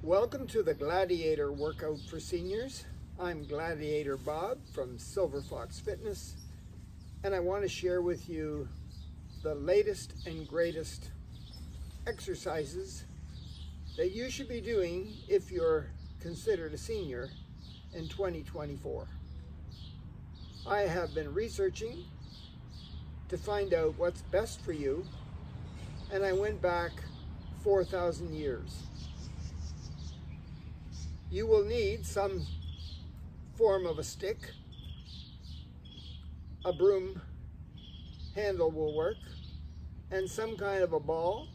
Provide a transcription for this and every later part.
Welcome to the Gladiator workout for seniors. I'm Gladiator Bob from Silver Fox Fitness, and I want to share with you the latest and greatest exercises that you should be doing if you're considered a senior in 2024. I have been researching to find out what's best for you, and I went back 4,000 years. You will need some form of a stick. A broom handle will work, and some kind of a ball.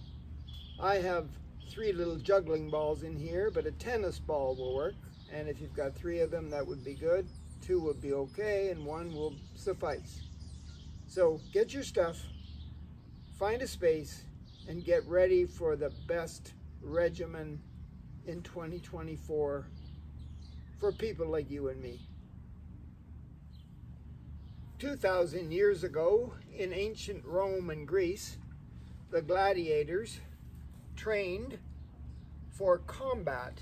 I have 3 little juggling balls in here, but a tennis ball will work, and if you've got 3 of them, that would be good. 2 would be okay, and 1 will suffice. So get your stuff, find a space, and get ready for the best regimen in 2024 for people like you and me. 2,000 years ago in ancient Rome and Greece, the gladiators trained for combat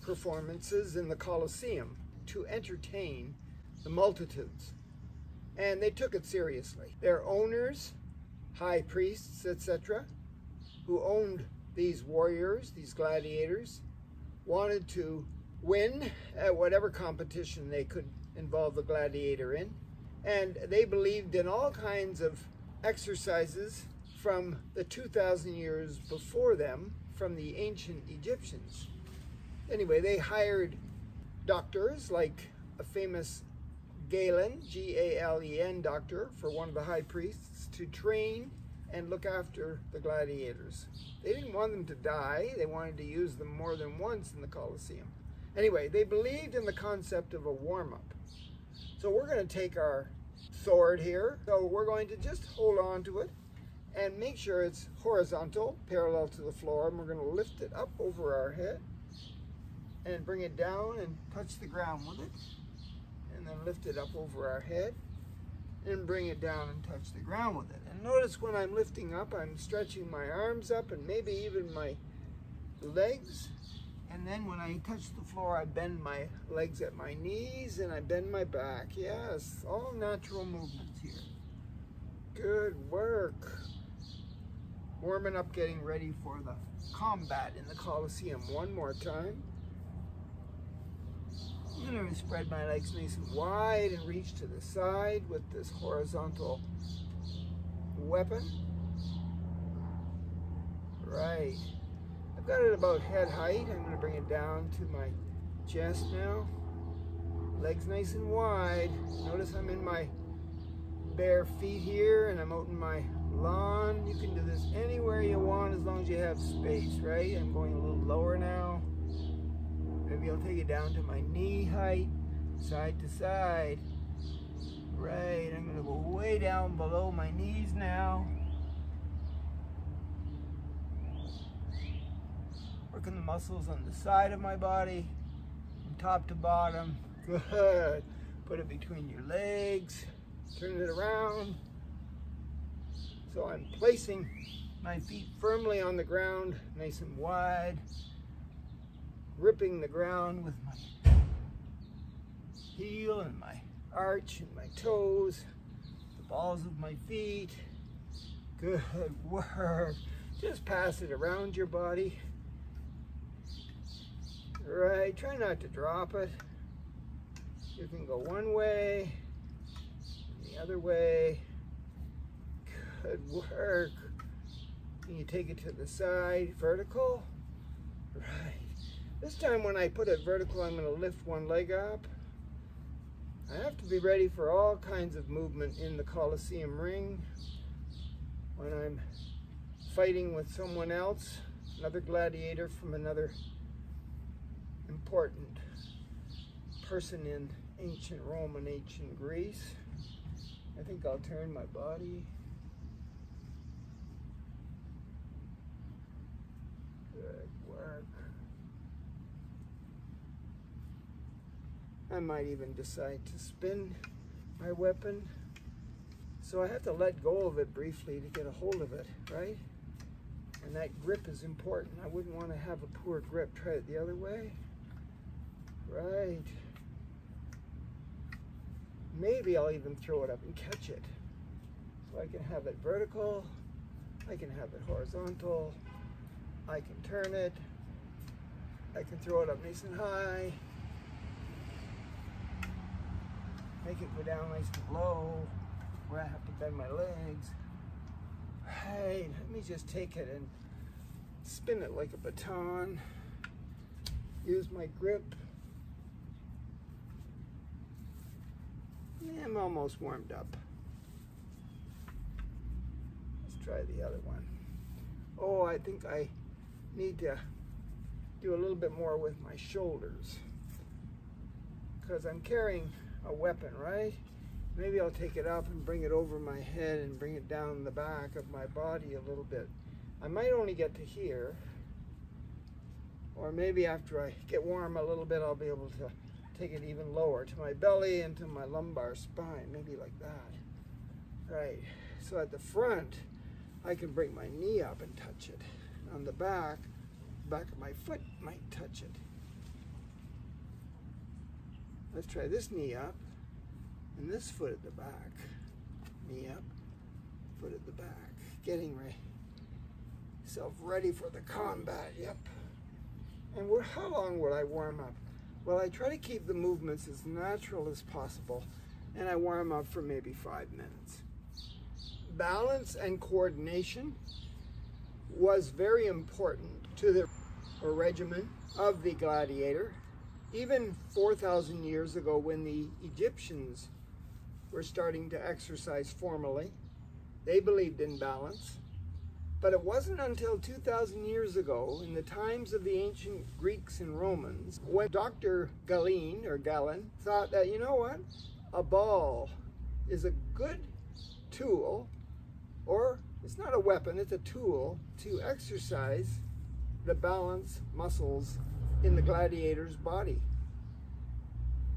performances in the Colosseum to entertain the multitudes, and they took it seriously. Their owners, high priests, etc., who owned these warriors, these gladiators, wanted to win at whatever competition they could involve the gladiator in, and they believed in all kinds of exercises from the 2,000 years before them, from the ancient Egyptians. Anyway, they hired doctors like a famous Galen, G-A-L-E-N doctor, for one of the high priests to train and look after the gladiators. They didn't want them to die. They wanted to use them more than once in the Colosseum. Anyway, they believed in the concept of a warm-up. So we're going to take our sword here. So we're going to just hold on to it and make sure it's horizontal, parallel to the floor. And we're going to lift it up over our head and bring it down and touch the ground with it. And then lift it up over our head and bring it down and touch the ground with it. And notice when I'm lifting up, I'm stretching my arms up and maybe even my legs. And then when I touch the floor, I bend my legs at my knees and I bend my back. Yes, all natural movements here. Good work. Warming up, getting ready for the combat in the Colosseum. One more time. I'm going to spread my legs nice and wide and reach to the side with this horizontal weapon. Right. I've got it about head height. I'm going to bring it down to my chest now. Legs nice and wide. Notice I'm in my bare feet here and I'm out in my lawn. You can do this anywhere you want as long as you have space, right? I'm going a little lower now. Maybe I'll take it down to my knee height, side to side. Right, I'm gonna go way down below my knees now. Working the muscles on the side of my body, from top to bottom. Good. Put it between your legs, turn it around. So I'm placing my feet firmly on the ground, nice and wide. Ripping the ground with my heel and my arch and my toes, the balls of my feet. Good work. Just pass it around your body. Right, try not to drop it. You can go one way, and the other way. Good work. And you take it to the side, vertical. Right. This time when I put it vertical, I'm going to lift one leg up. I have to be ready for all kinds of movement in the Colosseum ring. When I'm fighting with someone else, another gladiator from another important person in ancient Rome and ancient Greece. I think I'll turn my body. Good work. I might even decide to spin my weapon. So I have to let go of it briefly to get a hold of it, right? And that grip is important. I wouldn't want to have a poor grip. Try it the other way. Right. Maybe I'll even throw it up and catch it. So I can have it vertical. I can have it horizontal. I can turn it. I can throw it up nice and high. Make it go down nice and low, where I have to bend my legs. Hey, let me just take it and spin it like a baton. Use my grip. Yeah, I'm almost warmed up. Let's try the other one. Oh, I think I need to do a little bit more with my shoulders because I'm carrying a weapon, right? Maybe I'll take it up and bring it over my head and bring it down the back of my body a little bit. I might only get to here, or maybe after I get warm a little bit, I'll be able to take it even lower to my belly and to my lumbar spine, maybe like that. Right, so at the front, I can bring my knee up and touch it. On the back of my foot might touch it. Let's try this knee up and this foot at the back. Knee up, foot at the back. Getting myself ready for the combat, yep. And how long will I warm up? Well, I try to keep the movements as natural as possible, and I warm up for maybe 5 minutes. Balance and coordination was very important to the regimen of the gladiator. Even 4,000 years ago, when the Egyptians were starting to exercise formally, they believed in balance. But it wasn't until 2,000 years ago, in the times of the ancient Greeks and Romans, when Dr. Galen thought that, you know what, a ball is a good tool, or it's not a weapon, it's a tool to exercise the balance muscles in the gladiator's body.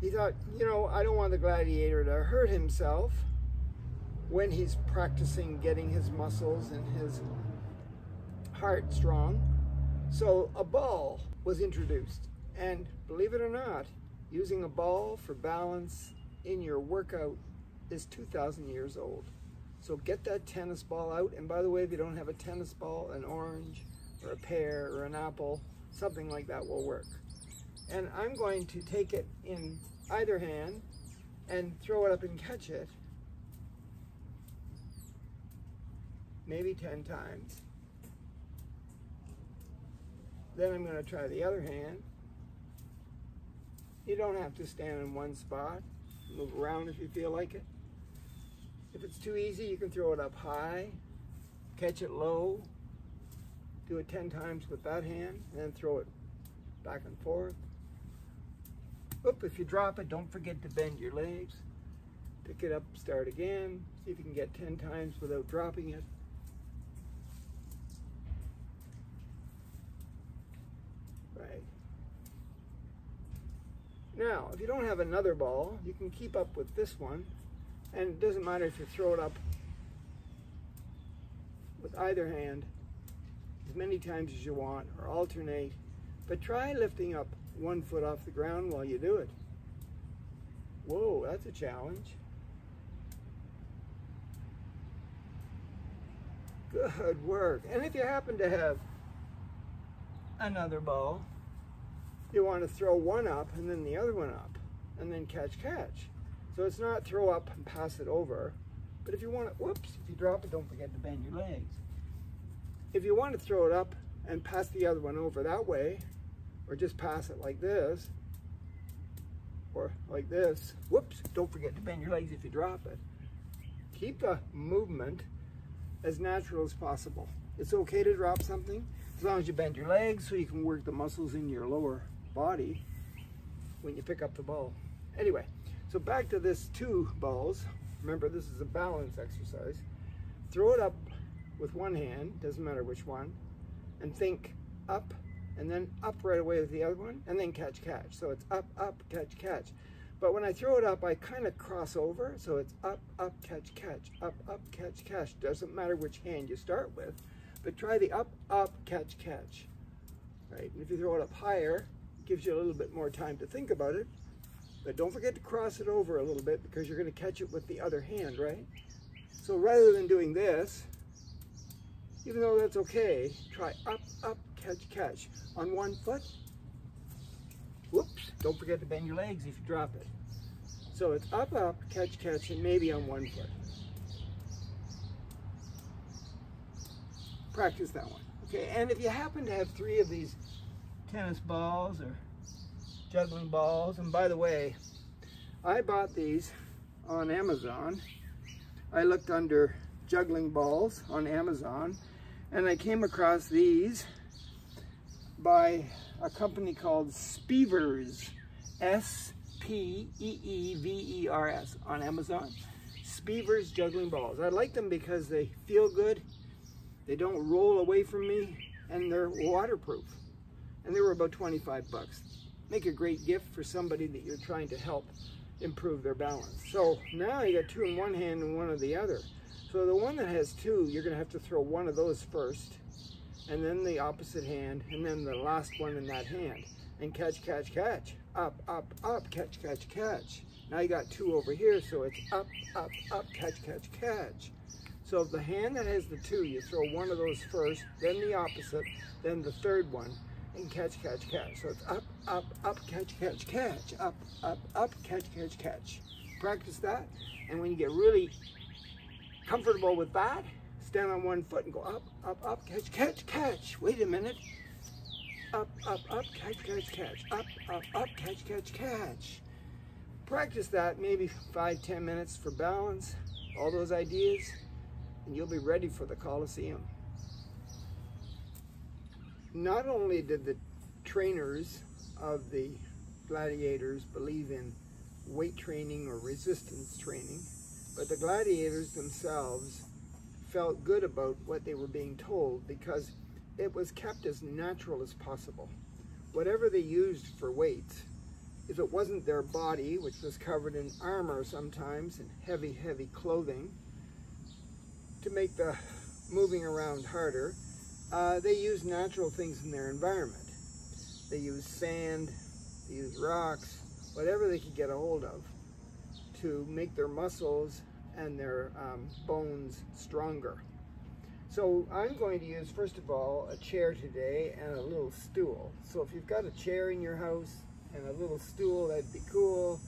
He thought, you know, I don't want the gladiator to hurt himself when he's practicing getting his muscles and his heart strong. So a ball was introduced. And believe it or not, using a ball for balance in your workout is 2,000 years old. So get that tennis ball out. And by the way, if you don't have a tennis ball, an orange or a pear or an apple, something like that will work. And I'm going to take it in either hand and throw it up and catch it maybe 10 times. Then I'm going to try the other hand. You don't have to stand in one spot. Move around if you feel like it. If it's too easy, you can throw it up high, catch it low, do it 10 times with that hand, and then throw it back and forth. Oop, if you drop it, don't forget to bend your legs. Pick it up, start again. See if you can get 10 times without dropping it. Right. Now, if you don't have another ball, you can keep up with this one. And it doesn't matter if you throw it up with either hand as many times as you want, or alternate. But try lifting up one foot off the ground while you do it. Whoa, that's a challenge. Good work. And if you happen to have another ball, you want to throw one up and then the other one up, and then catch. So it's not throw up and pass it over, but if you want to, whoops, if you drop it, don't forget to bend your legs. If you want to throw it up and pass the other one over that way, or just pass it like this, or like this, whoops, don't forget to bend your legs if you drop it. Keep the movement as natural as possible. It's okay to drop something as long as you bend your legs so you can work the muscles in your lower body when you pick up the ball. Anyway, so back to this 2 balls. Remember, this is a balance exercise. Throw it up with one hand, doesn't matter which one, and think up, and then up right away with the other one, and then catch. So it's up, catch. But when I throw it up, I kind of cross over, so it's up, catch, up, catch. Doesn't matter which hand you start with, but try the up, up, catch, catch, right? And if you throw it up higher, it gives you a little bit more time to think about it, but don't forget to cross it over a little bit because you're going to catch it with the other hand, right? So rather than doing this, even though that's okay, try up, up, catch, catch on one foot. Whoops, don't forget to bend your legs if you drop it. So it's up, up, catch, catch, and maybe on one foot. Practice that one, okay? And if you happen to have 3 of these tennis balls or juggling balls, and by the way, I bought these on Amazon. I looked under juggling balls on Amazon, and I came across these by a company called Speevers, S-P-E-E-V-E-R-S, on Amazon. Speevers juggling balls. I like them because they feel good, they don't roll away from me, and they're waterproof. And they were about 25 bucks. Make a great gift for somebody that you're trying to help improve their balance. So now you got 2 in one hand and 1 in the other. So the one that has 2, you're going to have to throw 1 of those first, and then the opposite hand, and then the last one in that hand. And catch, catch, catch. Up, up, up, catch, catch, catch. Now you got 2 over here, so it's up, up, up, catch, catch, catch. So the hand that has the 2, you throw 1 of those first, then the opposite, then the third one, and catch, catch, catch. So it's up, up, up, catch, catch, catch. Up, up, up, catch, catch, catch. Practice that, and when you get really comfortable with that, stand on 1 foot and go up, up, up, catch, catch, catch. Wait a minute. Up, up, up, catch, catch, catch. Up, up, up, catch, catch, catch. Practice that maybe 5-10 minutes for balance, all those ideas, and you'll be ready for the Colosseum. Not only did the trainers of the gladiators believe in weight training or resistance training, but the gladiators themselves felt good about what they were being told because it was kept as natural as possible. Whatever they used for weights, if it wasn't their body, which was covered in armor sometimes and heavy, heavy clothing, to make the moving around harder, they used natural things in their environment. They used sand, they used rocks, whatever they could get a hold of to make their muscles and their bones stronger. So I'm going to use, first of all, a chair today and a little stool. So if you've got a chair in your house and a little stool, that'd be cool.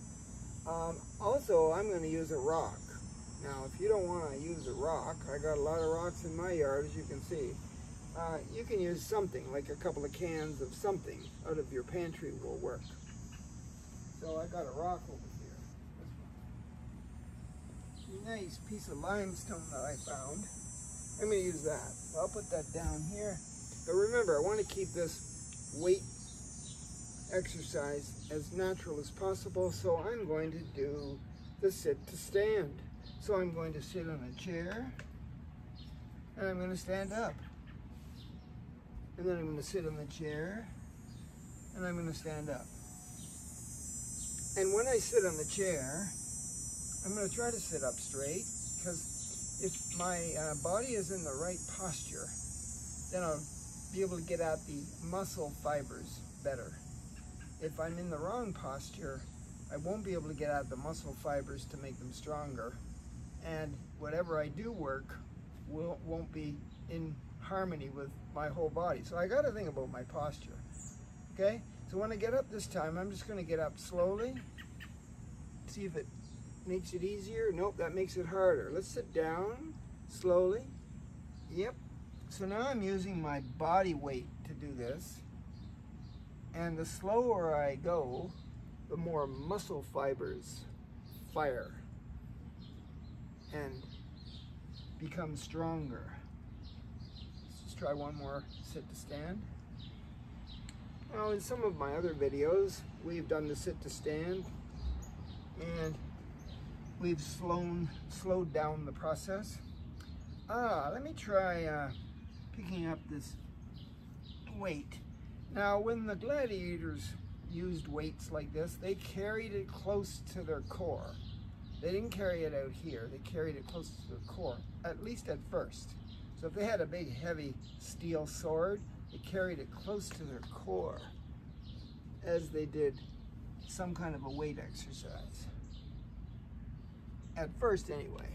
Also, I'm going to use a rock. Now, if you don't want to use a rock, I got a lot of rocks in my yard, as you can see. You can use something, like a couple of cans of something out of your pantry will work. So I got a rock over here. Nice piece of limestone that I found. I'm going to use that. So I'll put that down here. But remember, I want to keep this weight exercise as natural as possible, so I'm going to do the sit to stand. So I'm going to sit on a chair, and I'm going to stand up. And then I'm going to sit on the chair, and I'm going to stand up. And when I sit on the chair, I'm going to try to sit up straight, because if my body is in the right posture, then I'll be able to get at the muscle fibers better. If I'm in the wrong posture, I won't be able to get at the muscle fibers to make them stronger. And whatever I do work won't be in harmony with my whole body. So I got to think about my posture. Okay? So when I get up this time, I'm just going to get up slowly. See if it makes it easier. Nope, that makes it harder. Let's sit down slowly. Yep. So now I'm using my body weight to do this. And the slower I go, the more muscle fibers fire and become stronger. Let's just try one more sit to stand. Now in some of my other videos, we've done the sit to stand and we've slowed down the process. Let me try picking up this weight. Now when the gladiators used weights like this, they carried it close to their core. They didn't carry it out here, they carried it close to their core, at least at first. So if they had a big, heavy steel sword, they carried it close to their core as they did some kind of a weight exercise. At first, anyway.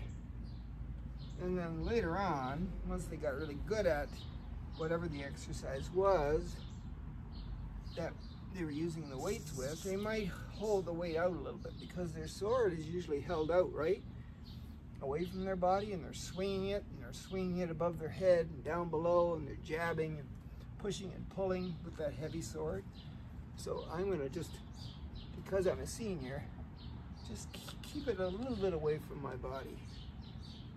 And then later on, once they got really good at whatever the exercise was that they were using the weights with, they might hold the weight out a little bit because their sword is usually held out, right? Away from their body, and they're swinging it above their head and down below, and they're jabbing and pushing and pulling with that heavy sword. So I'm going to just, because I'm a senior, just keep it a little bit away from my body.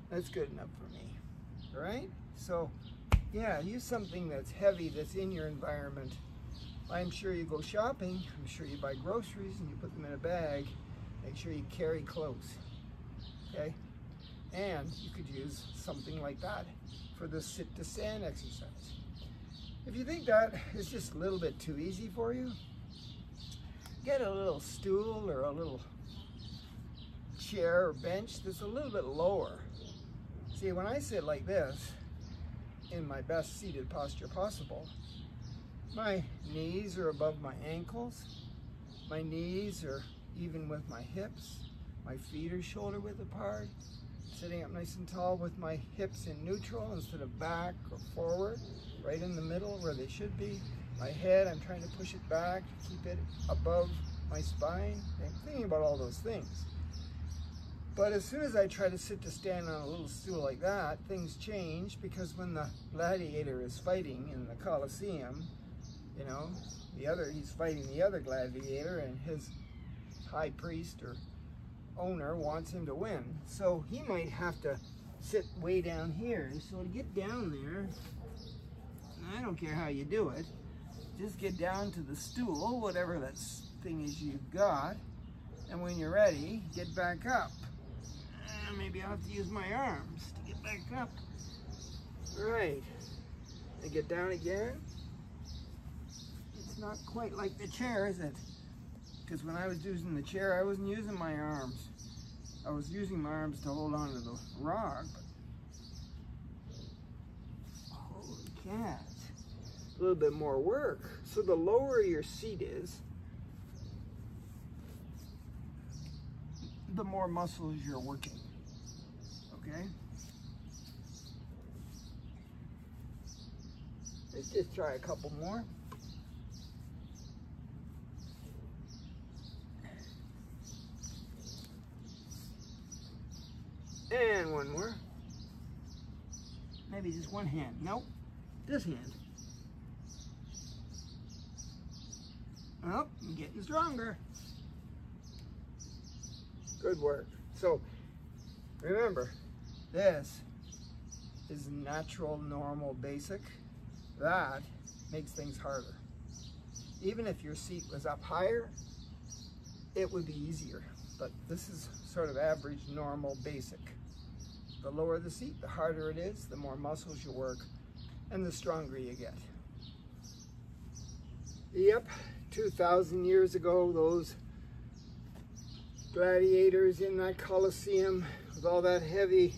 That's good enough for me, all right? So yeah, use something that's heavy, that's in your environment. I'm sure you go shopping, I'm sure you buy groceries and you put them in a bag. Make sure you carry close, okay? And you could use something like that for the sit to stand exercise. If you think that is just a little bit too easy for you, get a little stool or a little chair or bench that's a little bit lower. See, when I sit like this, in my best seated posture possible, my knees are above my ankles, my knees are even with my hips, my feet are shoulder width apart, sitting up nice and tall with my hips in neutral instead of back or forward, right in the middle where they should be. My head, I'm trying to push it back, keep it above my spine. I'm thinking about all those things. But as soon as I try to sit to stand on a little stool like that, things change, because when the gladiator is fighting in the Colosseum, you know, he's fighting the other gladiator, and his high priest or owner wants him to win. So he might have to sit way down here. So to get down there, I don't care how you do it, just get down to the stool, whatever that thing is you've got, and when you're ready, get back up. Maybe I'll have to use my arms to get back up. All right, and get down again. It's not quite like the chair, is it? Because when I was using the chair, I wasn't using my arms. I was using my arms to hold on to the rock. Holy cat. A little bit more work. So the lower your seat is, the more muscles you're working. Okay? Let's just try a couple more. And one more. Maybe just one hand. Nope. This hand. Oh, I'm getting stronger. Good work. So, remember, this is natural, normal, basic. That makes things harder. Even if your seat was up higher, it would be easier. But this is sort of average, normal, basic. The lower the seat, the harder it is, the more muscles you work, and the stronger you get. Yep, 2,000 years ago, those gladiators in that Colosseum with all that heavy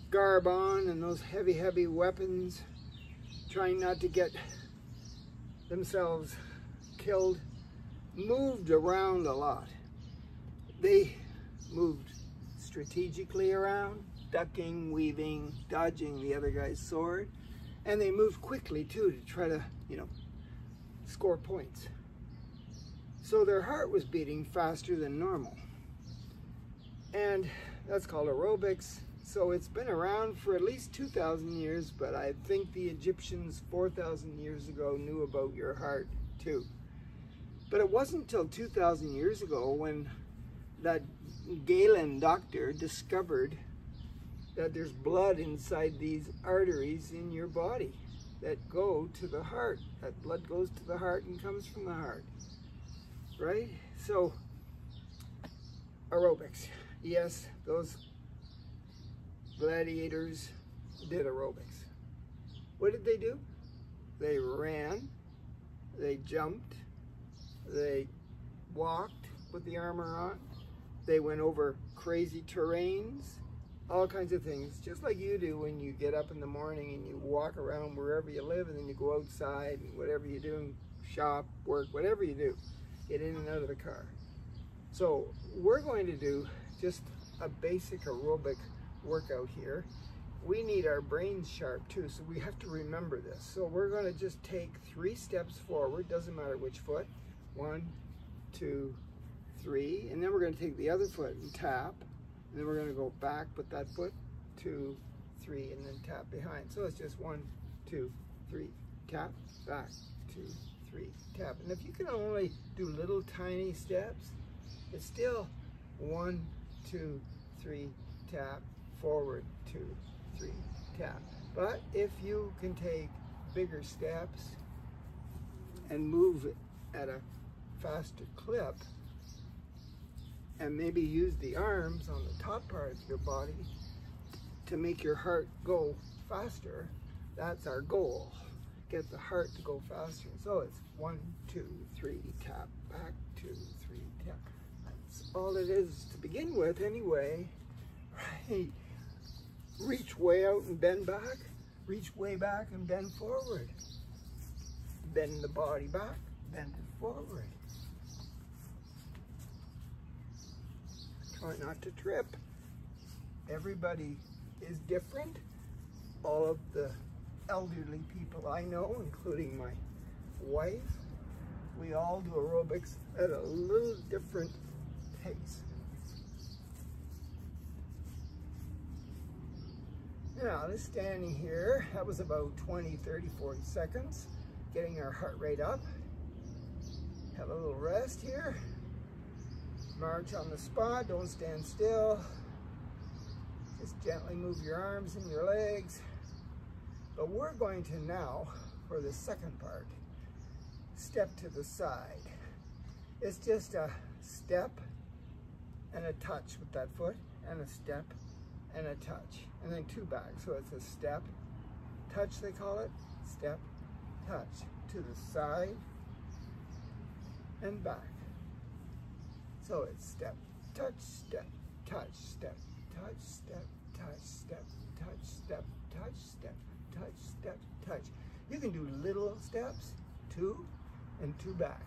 garb on and those heavy, heavy weapons, trying not to get themselves killed, moved around a lot. They moved strategically around, ducking, weaving, dodging the other guy's sword, and they moved quickly too to try to, score points. So their heart was beating faster than normal. And that's called aerobics. So it's been around for at least 2,000 years, but I think the Egyptians 4,000 years ago knew about your heart too. But it wasn't until 2,000 years ago when that Galen doctor discovered that there's blood inside these arteries in your body that go to the heart. That blood goes to the heart and comes from the heart, right? So, aerobics. Yes, those gladiators did aerobics. What did they do? They ran, they jumped, they walked with the armor on, they went over crazy terrains, all kinds of things, just like you do when you get up in the morning and you walk around wherever you live, and then you go outside and whatever you do, shop, work, whatever you do, get in and out of the car. So we're going to do just a basic aerobic workout here. We need our brains sharp too, so we have to remember this. So we're going to just take 3 steps forward, doesn't matter which foot. 1, 2, 3, and then we're going to take the other foot and tap, and then we're going to go back with that foot, 2, 3, and then tap behind. So it's just 1, 2, 3, tap, back, 2, 3, tap. And if you can only do little tiny steps, it's still 1, 2, 3, tap, forward, 2, 3, tap. But if you can take bigger steps and move at a faster clip, and maybe use the arms on the top part of your body to make your heart go faster, that's our goal. Get the heart to go faster. So it's 1, 2, 3, tap, back, 2, 3, tap. That's all it is to begin with anyway. Right. Reach way out and bend back. Reach way back and bend forward. Bend the body back, bend it forward. Try not to trip. Everybody is different. All of the elderly people I know, including my wife, we all do aerobics at a little different pace. Now, this standing here, that was about 20, 30, 40 seconds, getting our heart rate up. Have a little rest here. March on the spot, don't stand still. Just gently move your arms and your legs. But we're going to now, for the second part, step to the side. It's just a step and a touch with that foot, and a step and a touch, and then 2 back. So it's a step, touch they call it, step, touch, to the side and back. So it's step, touch, step, touch, step, touch, step, touch, step, touch, step, touch, step, touch, step, touch. You can do little steps, 2 and 2 back.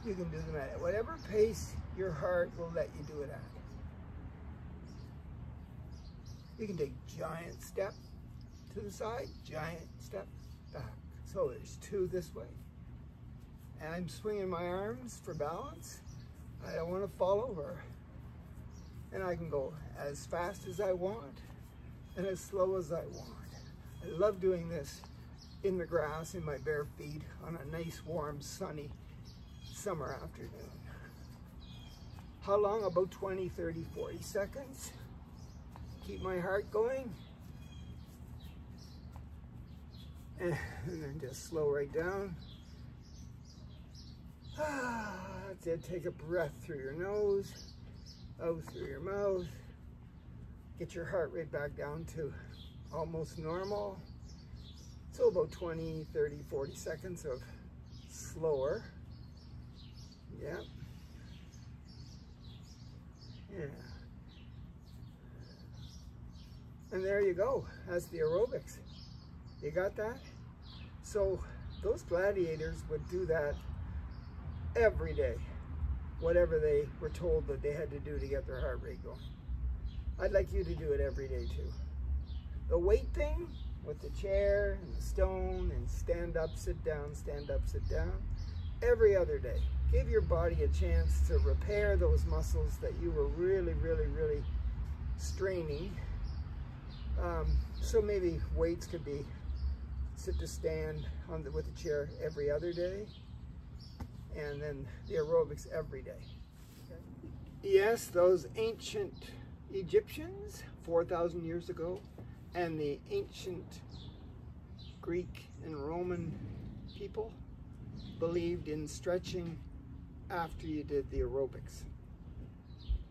You can do them at whatever pace your heart will let you do it at. You can take giant step to the side, giant step back. So there's 2 this way. And I'm swinging my arms for balance. I don't want to fall over. And I can go as fast as I want and as slow as I want. I love doing this in the grass in my bare feet on a nice, warm, sunny summer afternoon. How long? About 20, 30, 40 seconds. Keep my heart going. And then just slow right down. That's it. Take a breath through your nose, out through your mouth. Get your heart rate back down to almost normal. So about 20, 30, 40 seconds of slower. Yeah. Yeah. And there you go. That's the aerobics. You got that? So those gladiators would do that every day, whatever they were told that they had to do to get their heart rate going. I'd like you to do it every day too. The weight thing with the chair and the stone and stand up, sit down, every other day. Give your body a chance to repair those muscles that you were really straining. So maybe weights could be sit to stand with the chair every other day, and then the aerobics every day. Okay. Yes, those ancient Egyptians 4,000 years ago, and the ancient Greek and Roman people believed in stretching after you did the aerobics.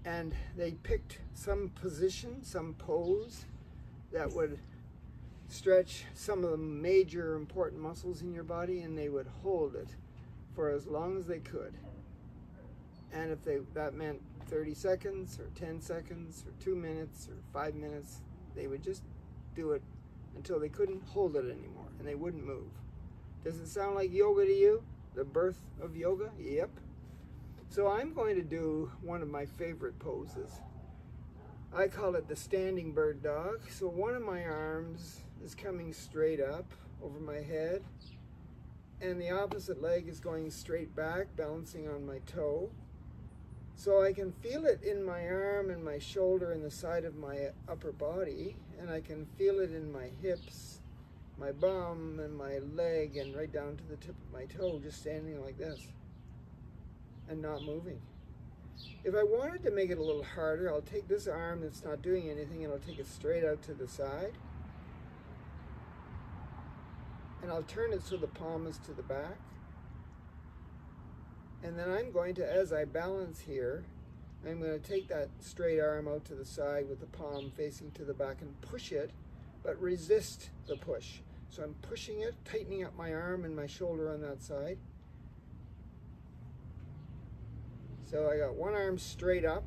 And they picked some position, some pose that would stretch some of the major important muscles in your body, and they would hold it for as long as they could. And if that meant 30 seconds or 10 seconds or 2 minutes or 5 minutes, they would just do it until they couldn't hold it anymore and they wouldn't move. Does it sound like yoga to you? The birth of yoga? Yep. So I'm going to do one of my favorite poses. I call it the standing bird dog. So one of my arms is coming straight up over my head, and the opposite leg is going straight back, balancing on my toe. So I can feel it in my arm and my shoulder and the side of my upper body, and I can feel it in my hips, my bum, and my leg, and right down to the tip of my toe, just standing like this and not moving. If I wanted to make it a little harder, I'll take this arm that's not doing anything and I'll take it straight out to the side. And I'll turn it so the palm is to the back. And then I'm going to, as I balance here, I'm going to take that straight arm out to the side with the palm facing to the back and push it, but resist the push. So I'm pushing it, tightening up my arm and my shoulder on that side. So I got one arm straight up,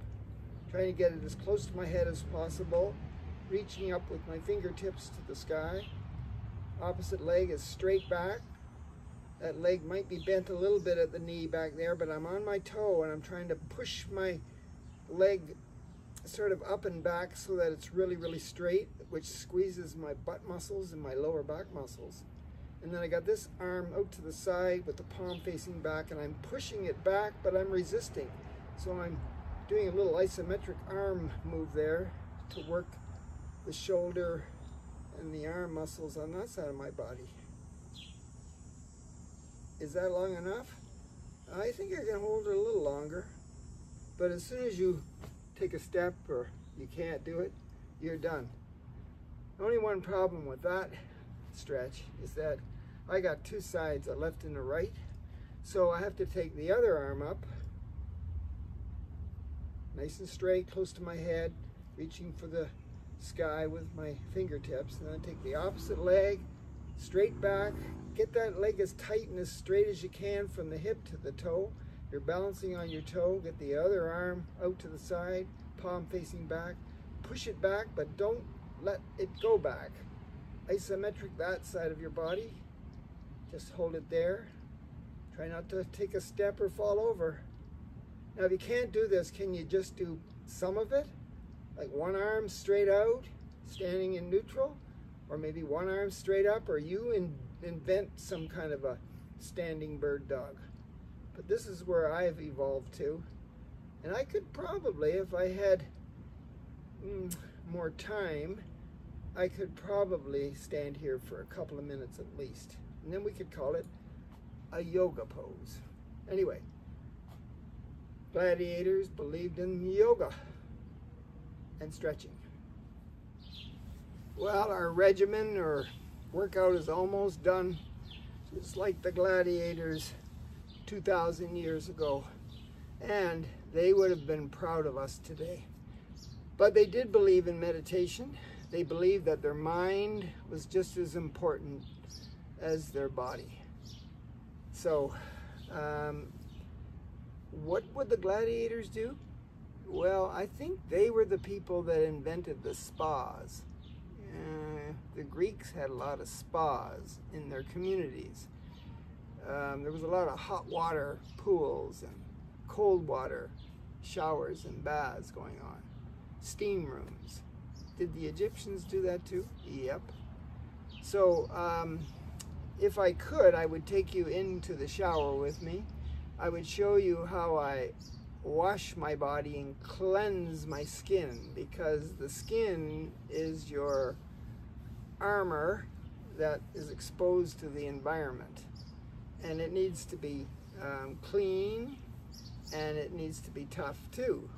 trying to get it as close to my head as possible, reaching up with my fingertips to the sky. Opposite leg is straight back. That leg might be bent a little bit at the knee back there, but I'm on my toe and I'm trying to push my leg sort of up and back so that it's really, really straight, which squeezes my butt muscles and my lower back muscles. And then I got this arm out to the side with the palm facing back, and I'm pushing it back, but I'm resisting. So I'm doing a little isometric arm move there to work the shoulder and the arm muscles on that side of my body. Is that long enough? I think I can hold it a little longer, but as soon as you take a step or you can't do it, you're done. Only one problem with that stretch is that I got two sides, a left and a right, so I have to take the other arm up, nice and straight, close to my head, reaching for the sky with my fingertips, and then take the opposite leg, straight back, get that leg as tight and as straight as you can from the hip to the toe. You're balancing on your toe, get the other arm out to the side, palm facing back, push it back, but don't let it go back. Isometric that side of your body. Just hold it there. Try not to take a step or fall over. Now if you can't do this, can you just do some of it? Like one arm straight out, standing in neutral, or maybe one arm straight up, or you invent some kind of a standing bird dog. But this is where I've evolved to. And I could probably, if I had more time, I could probably stand here for a couple of minutes at least. And then we could call it a yoga pose. Anyway, gladiators believed in yoga and stretching. Well, our regimen or workout is almost done, just like the gladiators 2,000 years ago. And they would have been proud of us today. But they did believe in meditation. They believed that their mind was just as important as their body. So, what would the gladiators do? Well, I think they were the people that invented the spas. The Greeks had a lot of spas in their communities. There was a lot of hot water pools and cold water showers and baths going on. Steam rooms. Did the Egyptians do that too? Yep. So if I could, I would take you into the shower with me. I would show you how I wash my body and cleanse my skin, because the skin is your armor that is exposed to the environment, and it needs to be clean, and it needs to be tough too.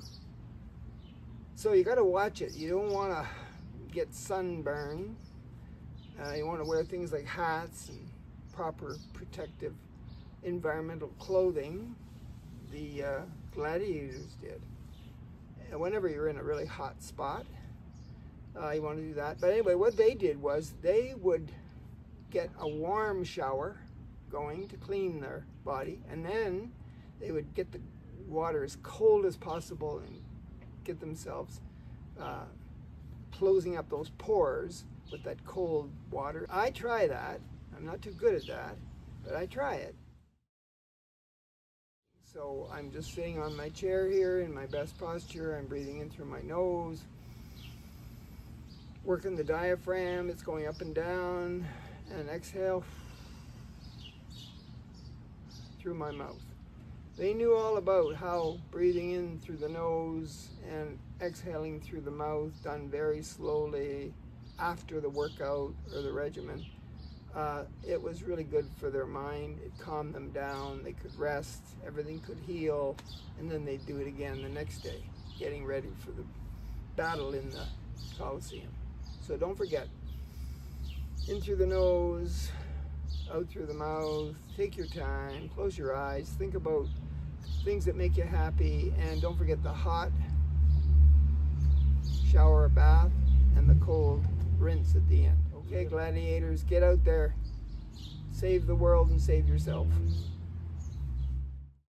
So you got to watch it. You don't want to get sunburn. You want to wear things like hats and proper protective environmental clothing. The gladiators did. And whenever you're in a really hot spot, you want to do that. But anyway, what they did was they would get a warm shower going to clean their body, and then they would get the water as cold as possible and get themselves closing up those pores with that cold water. I try that. I'm not too good at that, but I try it. So I'm just sitting on my chair here in my best posture. I'm breathing in through my nose, working the diaphragm. It's going up and down, and exhale through my mouth. They knew all about how breathing in through the nose and exhaling through the mouth, done very slowly after the workout or the regimen, it was really good for their mind. It calmed them down. They could rest, everything could heal, and then they'd do it again the next day, getting ready for the battle in the Colosseum. So don't forget, in through the nose, out through the mouth. Take your time, close your eyes, think about things that make you happy, and don't forget the hot shower or bath and the cold rinse at the end. Okay, gladiators, get out there, save the world and save yourself.